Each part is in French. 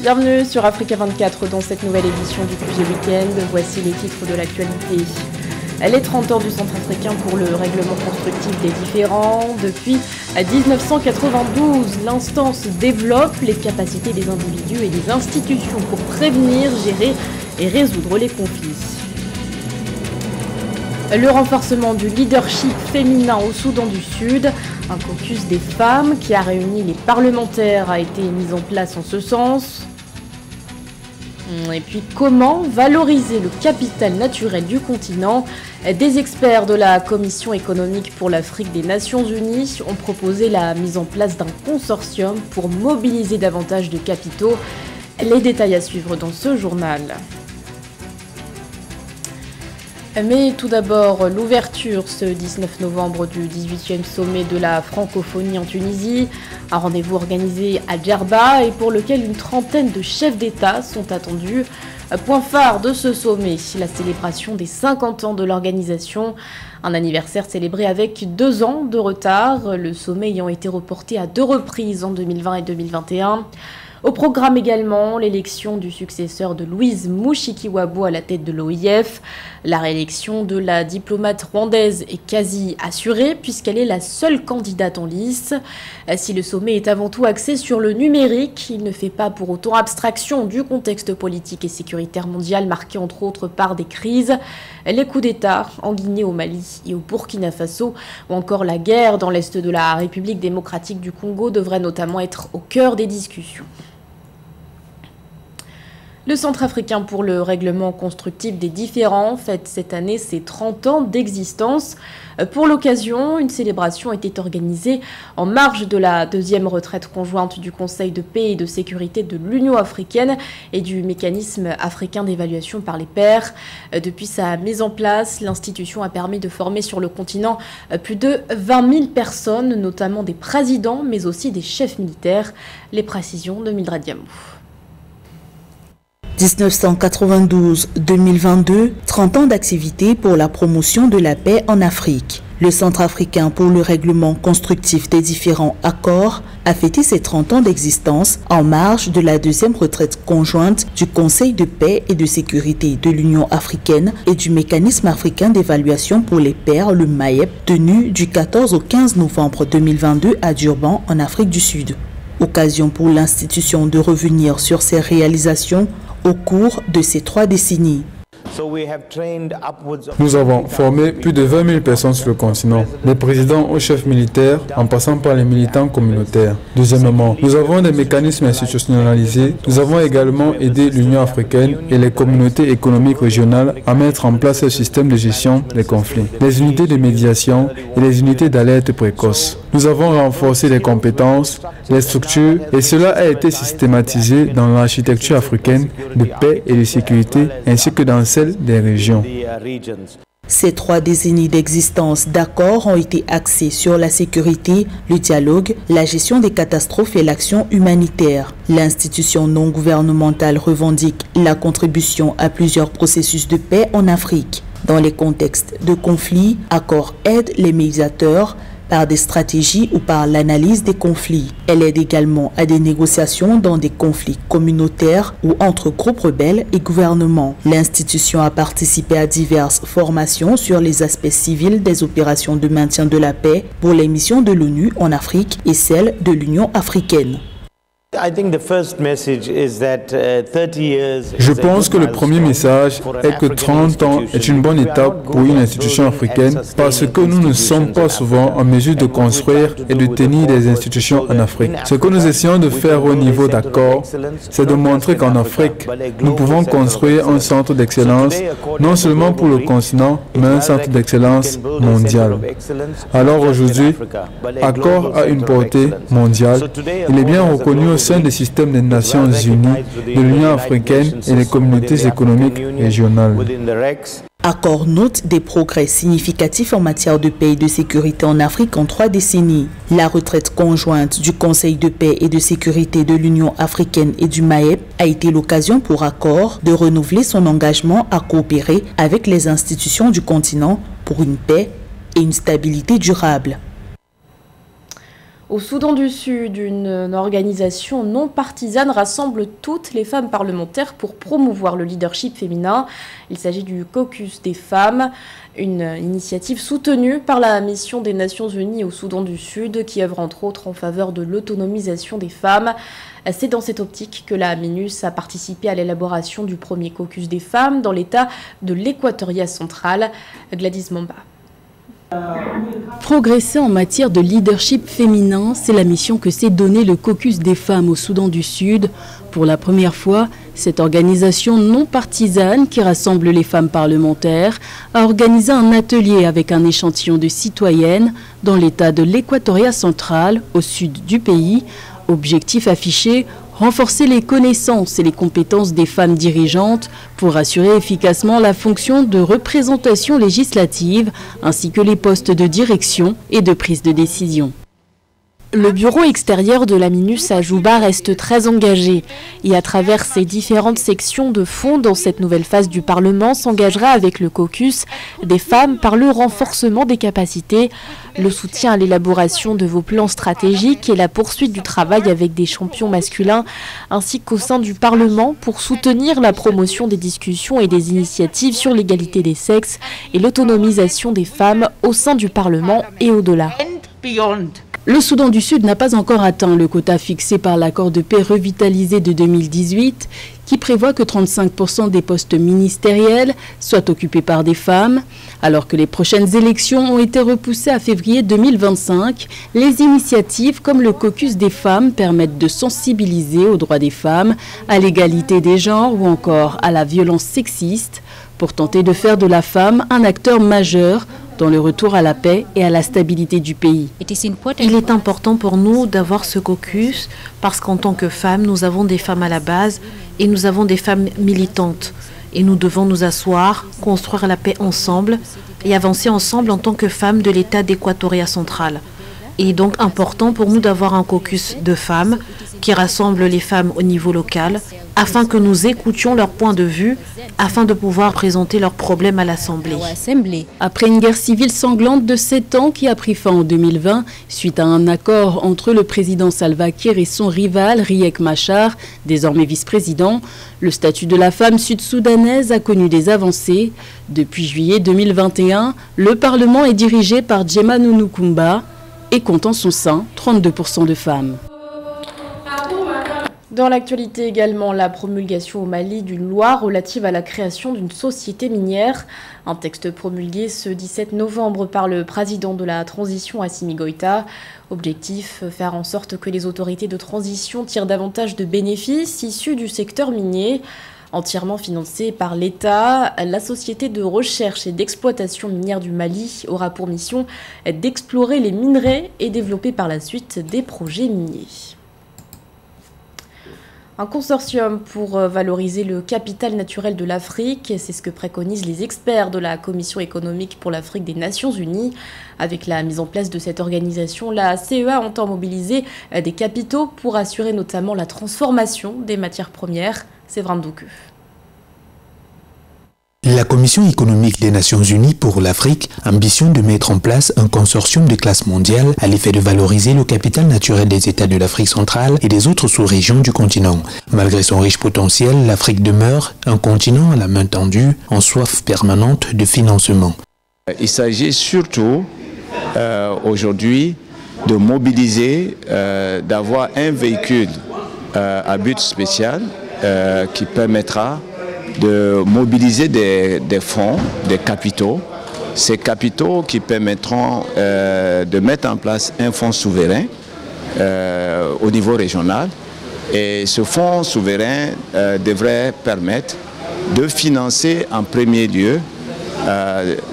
Bienvenue sur Africa 24 dans cette nouvelle édition du QG Week-end. Voici les titres de l'actualité. Les 30 ans du Centrafricain pour le règlement constructif des différends. Depuis 1992, l'instance développe les capacités des individus et des institutions pour prévenir, gérer et résoudre les conflits. Le renforcement du leadership féminin au Soudan du Sud, un caucus des femmes qui a réuni les parlementaires a été mis en place en ce sens. Et puis comment valoriser le capital naturel du continent? Des experts de la Commission économique pour l'Afrique des Nations Unies ont proposé la mise en place d'un consortium pour mobiliser davantage de capitaux. Les détails à suivre dans ce journal. Mais tout d'abord, l'ouverture ce 19 novembre du 18e sommet de la francophonie en Tunisie, un rendez-vous organisé à Djerba et pour lequel une trentaine de chefs d'État sont attendus. Point phare de ce sommet, la célébration des 50 ans de l'organisation, un anniversaire célébré avec 2 ans de retard, le sommet ayant été reporté à 2 reprises en 2020 et 2021. Au programme également, l'élection du successeur de Louise Mushikiwabo à la tête de l'OIF. La réélection de la diplomate rwandaise est quasi assurée puisqu'elle est la seule candidate en lice. Si le sommet est avant tout axé sur le numérique, il ne fait pas pour autant abstraction du contexte politique et sécuritaire mondial marqué entre autres par des crises, les coups d'État en Guinée, au Mali et au Burkina Faso ou encore la guerre dans l'est de la République démocratique du Congo devrait notamment être au cœur des discussions. Le Centrafricain pour le règlement constructif des différends fête cette année ses 30 ans d'existence. Pour l'occasion, une célébration était organisée en marge de la 2e retraite conjointe du Conseil de paix et de sécurité de l'Union africaine et du mécanisme africain d'évaluation par les pairs. Depuis sa mise en place, l'institution a permis de former sur le continent plus de 20 000 personnes, notamment des présidents, mais aussi des chefs militaires. Les précisions de Mildred Diamou. 1992-2022, 30 ans d'activité pour la promotion de la paix en Afrique. Le Centrafricain pour le règlement constructif des différents accords a fêté ses 30 ans d'existence en marge de la 2e retraite conjointe du Conseil de paix et de sécurité de l'Union africaine et du mécanisme africain d'évaluation pour les pairs, le MAEP, tenu du 14 au 15 novembre 2022 à Durban, en Afrique du Sud. Occasion pour l'institution de revenir sur ses réalisations au cours de ces 3 décennies. Nous avons formé plus de 20 000 personnes sur le continent, des présidents aux chefs militaires, en passant par les militants communautaires. Deuxièmement, nous avons des mécanismes institutionnalisés. Nous avons également aidé l'Union africaine et les communautés économiques régionales à mettre en place un système de gestion des conflits, les unités de médiation et les unités d'alerte précoce. Nous avons renforcé les compétences, les structures et cela a été systématisé dans l'architecture africaine de paix et de sécurité ainsi que dans celle des régions. Ces 3 décennies d'existence d'accords ont été axés sur la sécurité, le dialogue, la gestion des catastrophes et l'action humanitaire. L'institution non gouvernementale revendique la contribution à plusieurs processus de paix en Afrique. Dans les contextes de conflits, accords aident les médiateurs par des stratégies ou par l'analyse des conflits. Elle aide également à des négociations dans des conflits communautaires ou entre groupes rebelles et gouvernements. L'institution a participé à diverses formations sur les aspects civils des opérations de maintien de la paix pour les missions de l'ONU en Afrique et celles de l'Union africaine. Je pense que le premier message est que 30 ans est une bonne étape pour une institution africaine parce que nous ne sommes pas souvent en mesure de construire et de tenir des institutions en Afrique. Ce que nous essayons de faire au niveau d'accord, c'est de montrer qu'en Afrique, nous pouvons construire un centre d'excellence, non seulement pour le continent, mais un centre d'excellence mondial. Alors aujourd'hui, Accor a une portée mondiale. Il est bien reconnu au sein des systèmes des Nations Unies, de l'Union africaine et des communautés économiques régionales. Accor note des progrès significatifs en matière de paix et de sécurité en Afrique en 3 décennies. La retraite conjointe du Conseil de paix et de sécurité de l'Union africaine et du MAEP a été l'occasion pour Accor de renouveler son engagement à coopérer avec les institutions du continent pour une paix et une stabilité durable. Au Soudan du Sud, une organisation non partisane rassemble toutes les femmes parlementaires pour promouvoir le leadership féminin. Il s'agit du Caucus des femmes, une initiative soutenue par la mission des Nations Unies au Soudan du Sud qui œuvre entre autres en faveur de l'autonomisation des femmes. C'est dans cette optique que la MINUS a participé à l'élaboration du premier Caucus des femmes dans l'état de l'Équatoria central. Gladys Mamba. Progresser en matière de leadership féminin, c'est la mission que s'est donnée le Caucus des femmes au Soudan du Sud. Pour la première fois, cette organisation non partisane qui rassemble les femmes parlementaires a organisé un atelier avec un échantillon de citoyennes dans l'état de l'Équatoria central, au sud du pays. Objectif affiché, renforcer les connaissances et les compétences des femmes dirigeantes pour assurer efficacement la fonction de représentation législative ainsi que les postes de direction et de prise de décision. Le bureau extérieur de la MINUS à Juba reste très engagé et à travers ses différentes sections de fond dans cette nouvelle phase du Parlement s'engagera avec le caucus des femmes par le renforcement des capacités, le soutien à l'élaboration de vos plans stratégiques et la poursuite du travail avec des champions masculins ainsi qu'au sein du Parlement pour soutenir la promotion des discussions et des initiatives sur l'égalité des sexes et l'autonomisation des femmes au sein du Parlement et au-delà. Le Soudan du Sud n'a pas encore atteint le quota fixé par l'accord de paix revitalisé de 2018 qui prévoit que 35% des postes ministériels soient occupés par des femmes. Alors que les prochaines élections ont été repoussées à février 2025, les initiatives comme le Caucus des femmes permettent de sensibiliser aux droits des femmes, à l'égalité des genres ou encore à la violence sexiste pour tenter de faire de la femme un acteur majeur dans le retour à la paix et à la stabilité du pays. Il est important pour nous d'avoir ce caucus parce qu'en tant que femmes, nous avons des femmes à la base et nous avons des femmes militantes. Et nous devons nous asseoir, construire la paix ensemble et avancer ensemble en tant que femmes de l'État d'Équatoria central. Il est donc important pour nous d'avoir un caucus de femmes qui rassemble les femmes au niveau local afin que nous écoutions leur point de vue, afin de pouvoir présenter leurs problèmes à l'Assemblée. Après une guerre civile sanglante de 7 ans qui a pris fin en 2020, suite à un accord entre le président Salva Kiir et son rival Riek Machar, désormais vice-président, le statut de la femme sud-soudanaise a connu des avancées. Depuis juillet 2021, le Parlement est dirigé par Djema Nunukumba et compte en son sein 32% de femmes. Dans l'actualité également, la promulgation au Mali d'une loi relative à la création d'une société minière. Un texte promulgué ce 17 novembre par le président de la transition Assimi Goïta. Objectif, faire en sorte que les autorités de transition tirent davantage de bénéfices issus du secteur minier. Entièrement financée par l'État, la société de recherche et d'exploitation minière du Mali aura pour mission d'explorer les minerais et développer par la suite des projets miniers. Un consortium pour valoriser le capital naturel de l'Afrique, c'est ce que préconisent les experts de la Commission économique pour l'Afrique des Nations Unies. Avec la mise en place de cette organisation, la CEA entend mobiliser des capitaux pour assurer notamment la transformation des matières premières. C'est Vrandouke. La Commission économique des Nations Unies pour l'Afrique ambitionne de mettre en place un consortium de classe mondiale à l'effet de valoriser le capital naturel des États de l'Afrique centrale et des autres sous-régions du continent. Malgré son riche potentiel, l'Afrique demeure un continent à la main tendue, en soif permanente de financement. Il s'agit surtout aujourd'hui de mobiliser, d'avoir un véhicule à but spécial qui permettra de mobiliser des fonds, des capitaux. Ces capitaux qui permettront de mettre en place un fonds souverain au niveau régional. Et ce fonds souverain devrait permettre de financer en premier lieu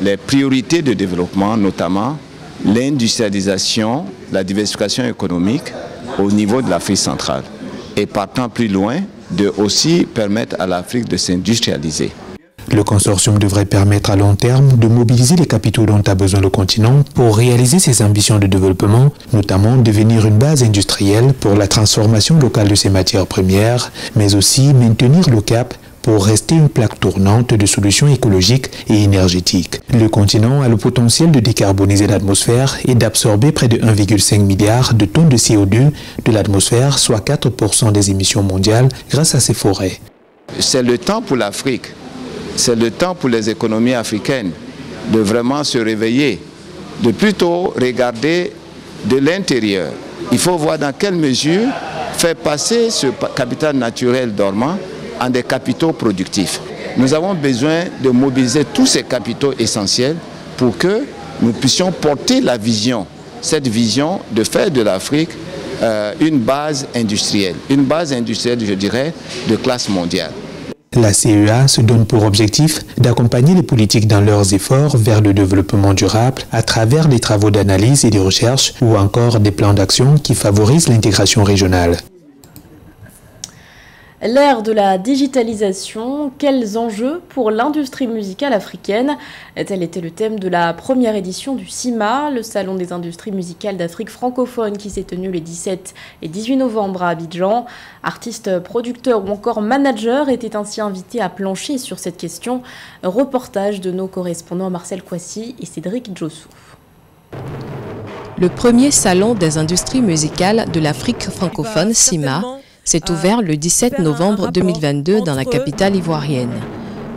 les priorités de développement, notamment l'industrialisation, la diversification économique au niveau de l'Afrique centrale. Et partant plus loin, de aussi permettre à l'Afrique de s'industrialiser. Le consortium devrait permettre à long terme de mobiliser les capitaux dont a besoin le continent pour réaliser ses ambitions de développement, notamment devenir une base industrielle pour la transformation locale de ses matières premières, mais aussi maintenir le cap pour rester une plaque tournante de solutions écologiques et énergétiques. Le continent a le potentiel de décarboniser l'atmosphère et d'absorber près de 1,5 milliard de tonnes de CO2 de l'atmosphère, soit 4% des émissions mondiales grâce à ses forêts. C'est le temps pour l'Afrique, c'est le temps pour les économies africaines de vraiment se réveiller, de plutôt regarder de l'intérieur. Il faut voir dans quelle mesure faire passer ce capital naturel dormant en des capitaux productifs. Nous avons besoin de mobiliser tous ces capitaux essentiels pour que nous puissions porter la vision, cette vision de faire de l'Afrique une base industrielle, je dirais, de classe mondiale. La CEA se donne pour objectif d'accompagner les politiques dans leurs efforts vers le développement durable à travers des travaux d'analyse et de recherche ou encore des plans d'action qui favorisent l'intégration régionale. L'ère de la digitalisation, quels enjeux pour l'industrie musicale africaine? Tel était le thème de la première édition du CIMA, le Salon des industries musicales d'Afrique francophone qui s'est tenu les 17 et 18 novembre à Abidjan. Artistes, producteurs ou encore managers étaient ainsi invités à plancher sur cette question. Un reportage de nos correspondants Marcel Kouassi et Cédric Djossou. Le premier Salon des industries musicales de l'Afrique francophone, CIMA, s'est ouvert le 17 novembre 2022 dans la capitale ivoirienne.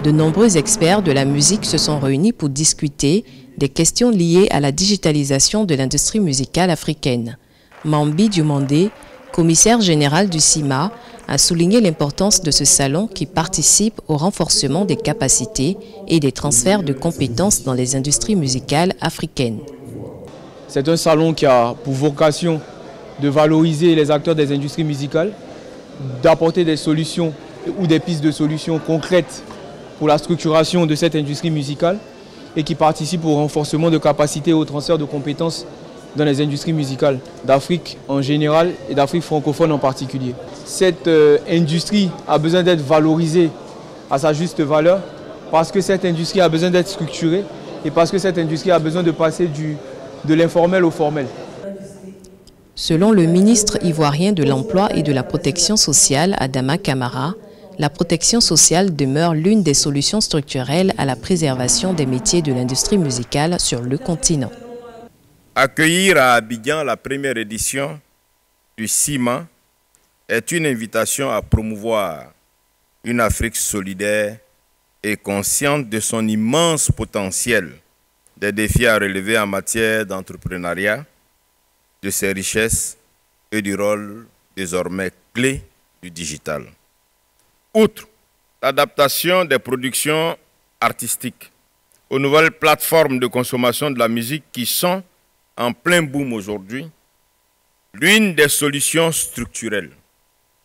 De nombreux experts de la musique se sont réunis pour discuter des questions liées à la digitalisation de l'industrie musicale africaine. Mambi Diomandé, commissaire général du CIMA, a souligné l'importance de ce salon qui participe au renforcement des capacités et des transferts de compétences dans les industries musicales africaines. C'est un salon qui a pour vocation de valoriser les acteurs des industries musicales, d'apporter des solutions ou des pistes de solutions concrètes pour la structuration de cette industrie musicale et qui participe au renforcement de capacités et au transfert de compétences dans les industries musicales d'Afrique en général et d'Afrique francophone en particulier. Cette industrie a besoin d'être valorisée à sa juste valeur parce que cette industrie a besoin d'être structurée et parce que cette industrie a besoin de passer de l'informel au formel. Selon le ministre ivoirien de l'Emploi et de la Protection sociale, Adama Kamara, la protection sociale demeure l'une des solutions structurelles à la préservation des métiers de l'industrie musicale sur le continent. Accueillir à Abidjan la première édition du CIMA est une invitation à promouvoir une Afrique solidaire et consciente de son immense potentiel, des défis à relever en matière d'entrepreneuriat, de ses richesses et du rôle désormais clé du digital. Outre l'adaptation des productions artistiques aux nouvelles plateformes de consommation de la musique qui sont en plein boom aujourd'hui, l'une des solutions structurelles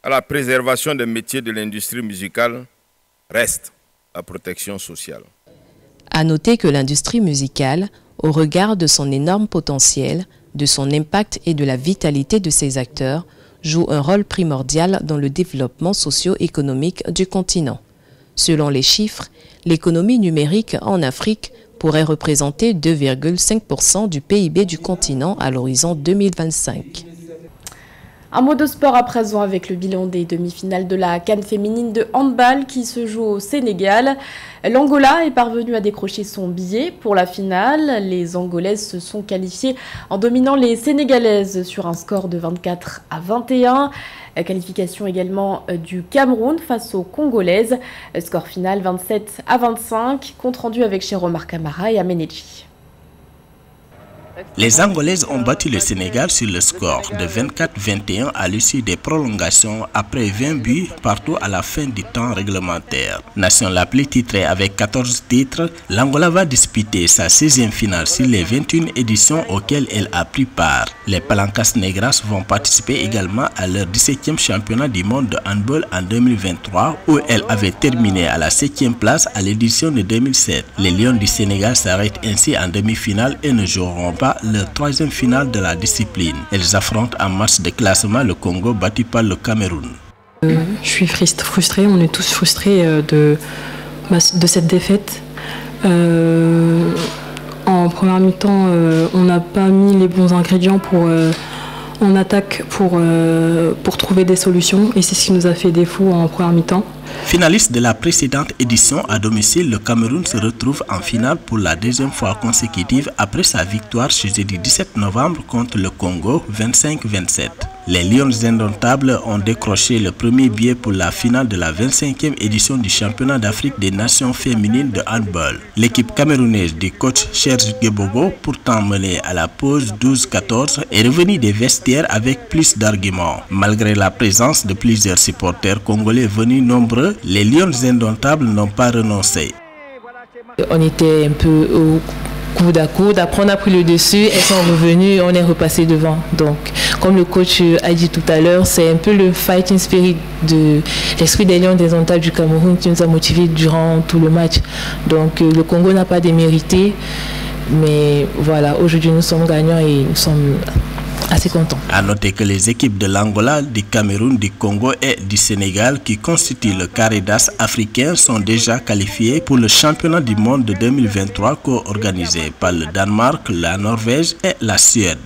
à la préservation des métiers de l'industrie musicale reste la protection sociale. À noter que l'industrie musicale, au regard de son énorme potentiel, de son impact et de la vitalité de ses acteurs, joue un rôle primordial dans le développement socio-économique du continent. Selon les chiffres, l'économie numérique en Afrique pourrait représenter 2,5% du PIB du continent à l'horizon 2025. Un mot de sport à présent avec le bilan des demi-finales de la CAN féminine de handball qui se joue au Sénégal. L'Angola est parvenu à décrocher son billet pour la finale. Les Angolaises se sont qualifiées en dominant les Sénégalaises sur un score de 24-21. Qualification également du Cameroun face aux Congolaises. Score final 27-25. Compte rendu avec Chéromar Camara et Ameneji. Les Angolaises ont battu le Sénégal sur le score de 24-21 à l'issue des prolongations après 20 buts partout à la fin du temps réglementaire. Nation la plus titrée avec 14 titres, l'Angola va disputer sa 16e finale sur les 21 éditions auxquelles elle a pris part. Les Palancas Negras vont participer également à leur 17e championnat du monde de handball en 2023 où elles avaient terminé à la 7e place à l'édition de 2007. Les Lions du Sénégal s'arrêtent ainsi en demi-finale et ne joueront pas leur 3e finale de la discipline. Elles affrontent en match de classement le Congo battu par le Cameroun. Je suis frustrée, on est tous frustrés de cette défaite. En première mi-temps, on n'a pas mis les bons ingrédients pour on attaque pour trouver des solutions et c'est ce qui nous a fait défaut en première mi-temps. Finaliste de la précédente édition à domicile, le Cameroun se retrouve en finale pour la deuxième fois consécutive après sa victoire ce jeudi 17 novembre contre le Congo 25-27. Les Lions indomptables ont décroché le premier billet pour la finale de la 25e édition du championnat d'Afrique des nations féminines de handball. L'équipe camerounaise du coach Serge Gebogo, pourtant menée à la pause 12-14, est revenue des vestiaires avec plus d'arguments. Malgré la présence de plusieurs supporters congolais venus nombreux, les Lions indomptables n'ont pas renoncé. On était un peu au coude à coude, après on a pris le dessus, elles sont revenues, on est repassé devant. Donc, comme le coach a dit tout à l'heure, c'est un peu le fighting spirit de l'esprit des Lions indomptables du Cameroun qui nous a motivés durant tout le match. Donc, le Congo n'a pas démérité, mais voilà, aujourd'hui nous sommes gagnants et nous sommes assez contents. À noter que les équipes de l'Angola, du Cameroun, du Congo et du Sénégal qui constituent le carré d'as africain sont déjà qualifiées pour le championnat du monde de 2023 co-organisé par le Danemark, la Norvège et la Suède.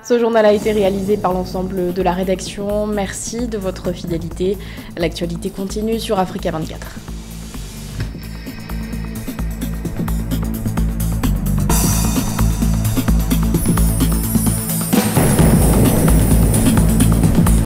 Ce journal a été réalisé par l'ensemble de la rédaction. Merci de votre fidélité. L'actualité continue sur Africa 24.